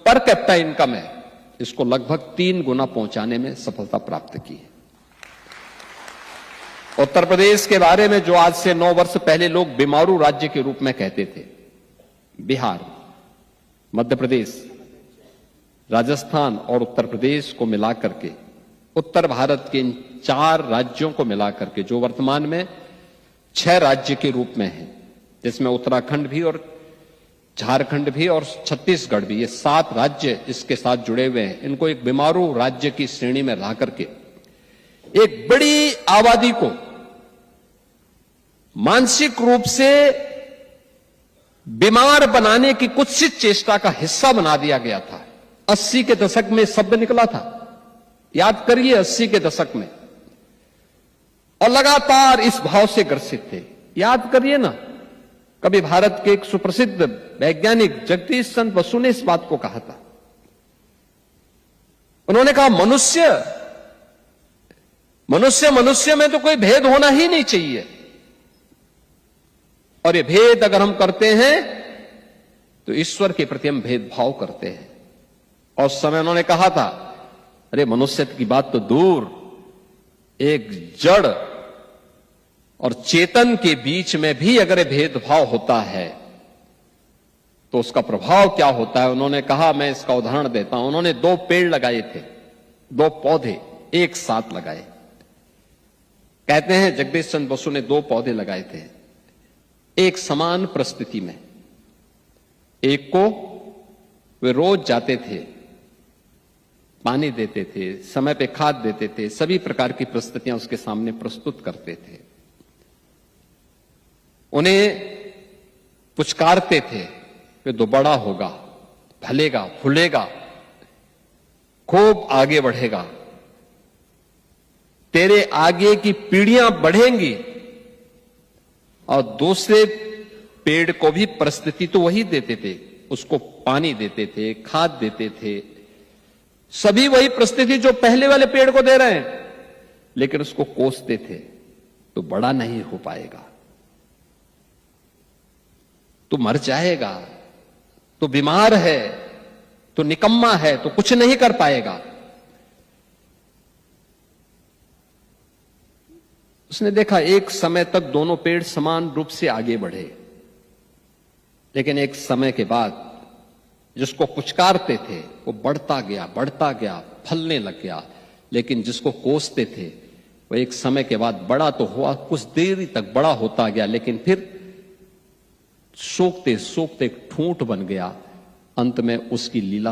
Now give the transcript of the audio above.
Per capita income है, इसको लगभग 3 गुना पहुंचाने में सफलता प्राप्त की है। उत्तर प्रदेश के बारे में जो आज से 9 वर्ष पहले लोग बीमारू राज्य के रूप में कहते थे, बिहार, मध्य प्रदेश, राजस्थान और उत्तर प्रदेश को मिलाकर के, उत्तर भारत के इन 4 राज्यों को मिलाकर के, जो वर्तमान में 6 राज्य के रूप में है, जिसमें उत्तराखंड भी और झारखंड भी और छत्तीसगढ़ भी, ये 7 राज्य इसके साथ जुड़े हुए हैं। इनको एक बीमारू राज्य की श्रेणी में ला करके एक बड़ी आबादी को मानसिक रूप से बीमार बनाने की कुत्सित चेष्टा का हिस्सा बना दिया गया था। 80 के दशक में शब्द निकला था, याद करिए 80 के दशक में, और लगातार इस भाव से ग्रसित थे। याद करिए ना, कभी भारत के एक सुप्रसिद्ध वैज्ञानिक जगदीश चंद्र बसु ने इस बात को कहा था। उन्होंने कहा मनुष्य में तो कोई भेद होना ही नहीं चाहिए, और ये भेद अगर हम करते हैं तो ईश्वर के प्रति हम भेदभाव करते हैं। और उस समय उन्होंने कहा था, अरे मनुष्य की बात तो दूर, एक जड़ और चेतन के बीच में भी अगर भेदभाव होता है तो उसका प्रभाव क्या होता है। उन्होंने कहा, मैं इसका उदाहरण देता हूं। उन्होंने 2 पेड़ लगाए थे, 2 पौधे एक साथ लगाए। कहते हैं जगदीश चंद्र बसु ने 2 पौधे लगाए थे एक समान परिस्थिति में। एक को वे रोज जाते थे, पानी देते थे, समय पे खाद देते थे, सभी प्रकार की परिस्थितियां उसके सामने प्रस्तुत करते थे, उन्हें पुचकारते थे कि तो बड़ा होगा, फलेगा, फूलेगा, खूब आगे बढ़ेगा, तेरे आगे की पीढ़ियां बढ़ेंगी। और दूसरे पेड़ को भी परिस्थिति तो वही देते थे, उसको पानी देते थे, खाद देते थे, सभी वही परिस्थिति जो पहले वाले पेड़ को दे रहे हैं, लेकिन उसको कोसते थे तो बड़ा नहीं हो पाएगा, तो मर जाएगा, तो बीमार है, तो निकम्मा है, तो कुछ नहीं कर पाएगा। उसने देखा एक समय तक दोनों पेड़ समान रूप से आगे बढ़े, लेकिन एक समय के बाद जिसको पुचकारते थे वो बढ़ता गया, फलने लग गया, लेकिन जिसको कोसते थे वो एक समय के बाद बड़ा तो हुआ, कुछ देर तक बड़ा होता गया, लेकिन फिर सोखते सोखते ठूंठ बन गया। अंत में उसकी लीला